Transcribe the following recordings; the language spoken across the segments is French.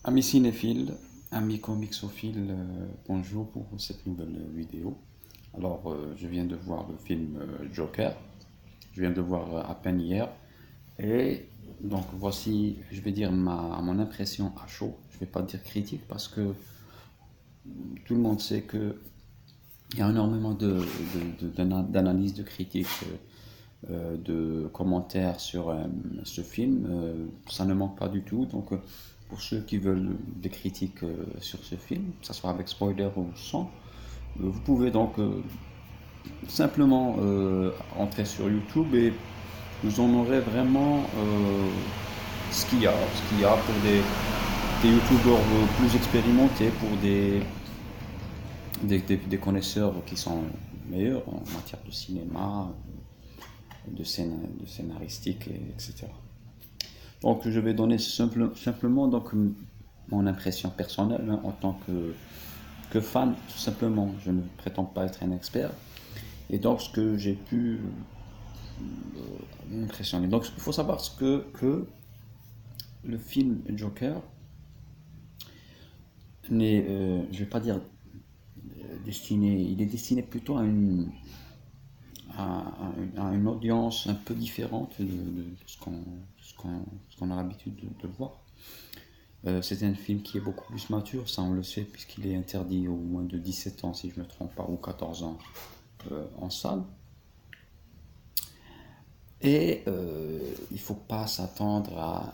Amis cinéphiles, amis comicsophiles, bonjour pour cette nouvelle vidéo. Je viens de voir le film Joker, je viens de voir à peine hier, et donc voici, je vais dire mon impression à chaud. Je vais pas dire critique parce que tout le monde sait que il y a énormément d'analyses, de critiques, de commentaires sur ce film. Ça ne manque pas du tout. Pour ceux qui veulent des critiques sur ce film, que ce soit avec spoiler ou sans, vous pouvez simplement entrer sur YouTube et vous en aurez vraiment ce qu'il y a pour des youtubeurs plus expérimentés, pour des connaisseurs qui sont meilleurs en matière de cinéma, de scénaristique, etc. Donc je vais donner simplement mon impression personnelle, hein, en tant que fan, tout simplement. Je ne prétends pas être un expert. Et donc ce que j'ai pu m'impressionner. Donc il faut savoir que le film Joker n'est, je vais pas dire destiné, il est destiné plutôt à une audience un peu différente de ce qu'on a l'habitude de voir. C'est un film qui est beaucoup plus mature, ça on le sait, puisqu'il est interdit au moins de 17 ans, si je ne me trompe pas, ou 14 ans en salle. Et il ne faut pas s'attendre à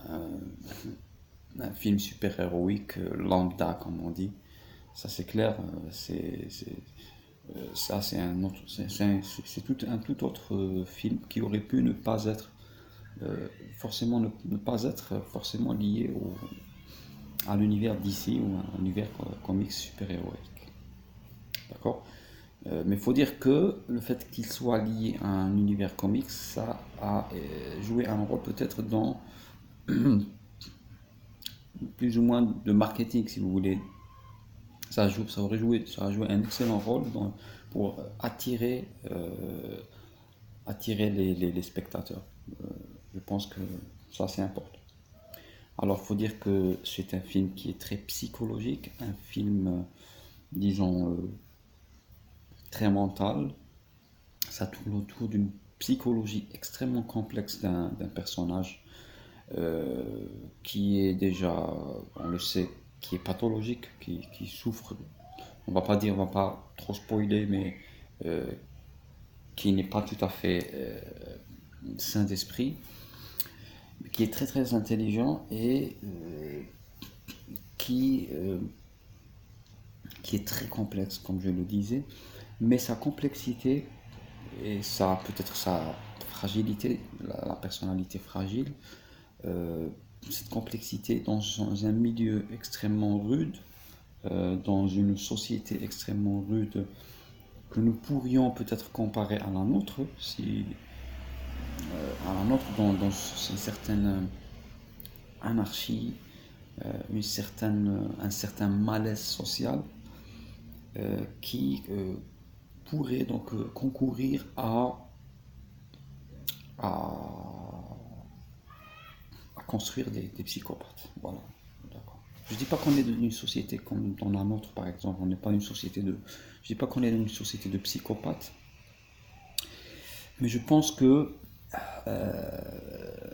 un film super-héroïque lambda, comme on dit. Ça c'est clair, ça c'est un autre, c'est tout, un tout autre film qui aurait pu ne pas être forcément ne pas être forcément lié à l'univers d'ici ou à l'univers comics super-héroïque. D'accord. Mais il faut dire que le fait qu'il soit lié à un univers comics, ça a joué un rôle peut-être dans plus ou moins de marketing, si vous voulez. Ça a joué un excellent rôle pour attirer les spectateurs. Je pense que ça c'est important. Alors, il faut dire que c'est un film qui est très psychologique, un film, disons, très mental. Ça tourne autour d'une psychologie extrêmement complexe d'un personnage euh, qui est déjà, on le sait, qui est pathologique, qui souffre. On va pas trop spoiler, mais euh, qui n'est pas tout à fait sain d'esprit, qui est très très intelligent et qui, euh, qui est très complexe, comme je le disais, mais sa complexité et peut-être sa fragilité, la personnalité fragile, euh, cette complexité dans un milieu extrêmement rude, dans une société extrêmement rude que nous pourrions peut-être comparer à la nôtre, si à la nôtre dans une certaine anarchie, un certain malaise social qui pourrait concourir à, à construire des psychopathes. Voilà. D'accord. Je ne dis pas qu'on est dans une société comme dans la nôtre, par exemple. On n'est pas une société de. Je dis pas qu'on est dans une société de psychopathes, mais je pense que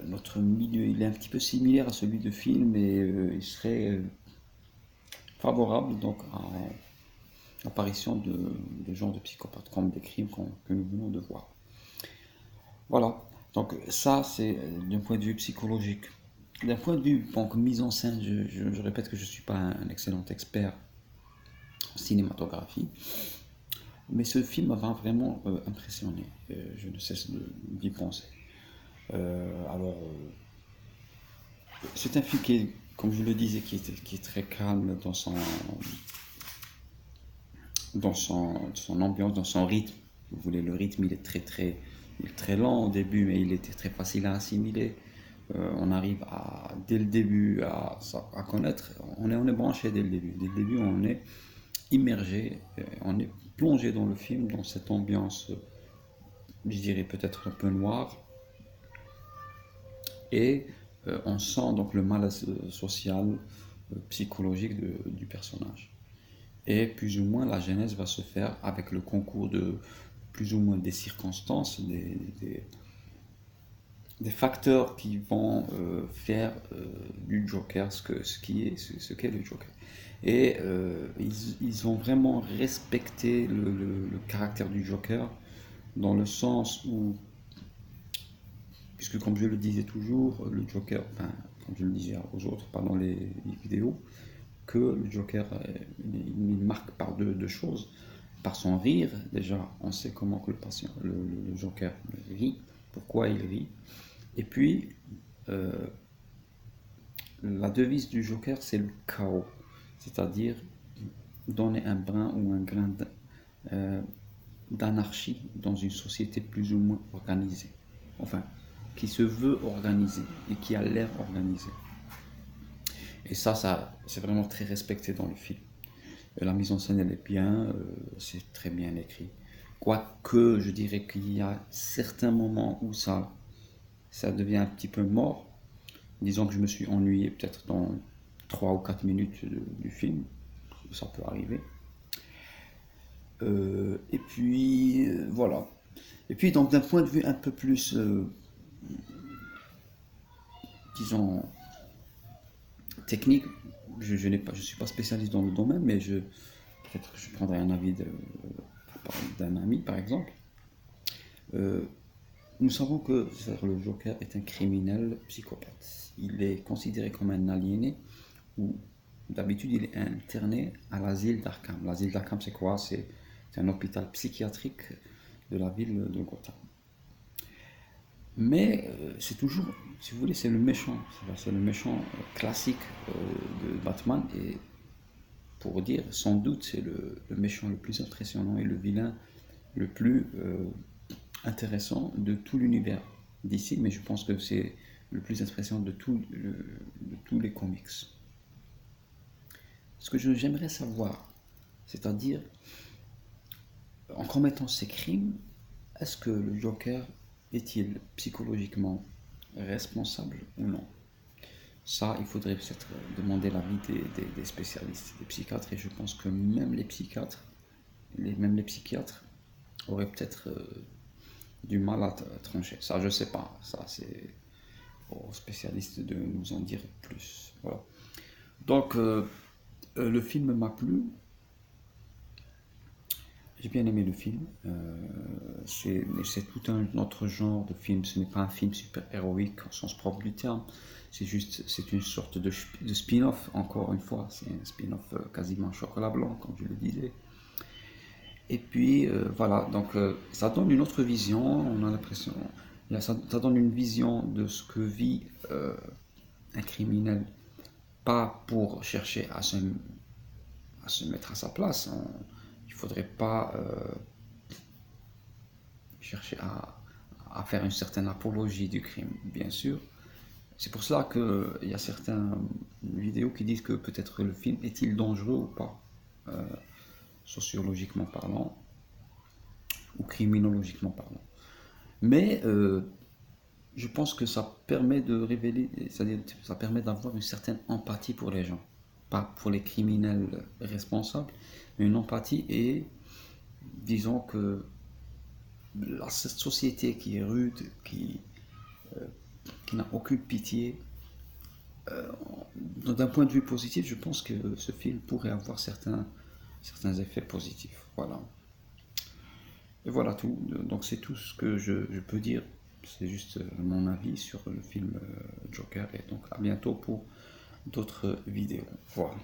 notre milieu il est un petit peu similaire à celui de film et il serait favorable à l'apparition de genres de psychopathes comme des crimes que nous venons de voir. Voilà. Donc ça, c'est d'un point de vue psychologique. D'un point de vue mise en scène, je répète que je ne suis pas un excellent expert en cinématographie, mais ce film m'a vraiment impressionné. Je ne cesse d'y penser. C'est un film qui est, comme je le disais, qui est très calme dans son ambiance, dans son rythme. Vous voulez, le rythme, il est très lent au début, mais il était très facile à assimiler. On arrive dès le début à connaître, on est branché dès le début. Dès le début, on est immergé, on est plongé dans le film, dans cette ambiance, je dirais peut-être un peu noire, et on sent donc le malaise social, psychologique du personnage. Et plus ou moins la genèse va se faire avec le concours de plus ou moins des circonstances, des facteurs qui vont faire du Joker ce qu'est le Joker. Et ils ont vraiment respecté le caractère du Joker dans le sens où, puisque comme je le disais toujours, le Joker, enfin, comme je le disais aux autres pendant les vidéos, que le Joker, il marque par deux choses. Par son rire, déjà, on sait comment que le Joker rit, pourquoi il rit. Et puis, la devise du Joker, c'est le chaos, c'est-à-dire donner un brin ou un grain d'anarchie dans une société plus ou moins organisée. Enfin, qui se veut organisée et qui a l'air organisée. Et ça c'est vraiment très respecté dans le film. La mise en scène, elle est bien, c'est très bien écrit. Quoique, je dirais qu'il y a certains moments où ça devient un petit peu mort. Disons que je me suis ennuyé peut-être dans 3 ou 4 minutes du film. Ça peut arriver. Et puis, voilà. Et puis, donc, d'un point de vue un peu plus, disons, technique, je suis pas spécialiste dans le domaine, mais peut-être que je prendrai un avis d'un ami, par exemple. Euh, Nous savons que le Joker est un criminel psychopathe. Il est considéré comme un aliéné où d'habitude il est interné à l'asile d'Arkham. L'asile d'Arkham, c'est quoi? C'est un hôpital psychiatrique de la ville de Gotham. Mais c'est toujours, si vous voulez, c'est le méchant. C'est le méchant classique de Batman. Et pour dire, sans doute, c'est le méchant le plus impressionnant et le vilain le plus intéressant de tout l'univers d'ici, mais je pense que c'est le plus impressionnant de tous les comics. Ce que j'aimerais savoir, c'est-à-dire, en commettant ces crimes, est-ce que le Joker est-il psychologiquement responsable ou non? Ça, il faudrait peut-être demander l'avis des spécialistes, des psychiatres, et je pense que même les psychiatres, même les psychiatres auraient peut-être du mal à trancher. Ça, je sais pas. Ça, c'est aux spécialistes de nous en dire plus. Voilà. Donc, le film m'a plu. J'ai bien aimé le film. C'est tout un autre genre de film. Ce n'est pas un film super-héroïque au sens propre du terme. C'est une sorte de spin-off, encore une fois. C'est un spin-off quasiment chocolat blanc, comme je le disais. Et puis voilà, donc ça donne une autre vision, on a l'impression, ça donne une vision de ce que vit un criminel, pas pour chercher à se mettre à sa place, hein. Il ne faudrait pas chercher à faire une certaine apologie du crime, bien sûr. C'est pour cela qu'il y a certaines vidéos qui disent que peut-être le film est-il dangereux ou pas, sociologiquement parlant, ou criminologiquement parlant. Mais je pense que ça permet de révéler, c'est-à-dire ça permet d'avoir une certaine empathie pour les gens. Pas pour les criminels responsables, mais une empathie et disons que cette société qui est rude, qui n'a aucune pitié, d'un point de vue positif, je pense que ce film pourrait avoir certains effets positifs. Voilà. Et voilà tout. Donc c'est tout ce que je peux dire. C'est juste mon avis sur le film Joker. Et donc à bientôt pour d'autres vidéos. Voilà.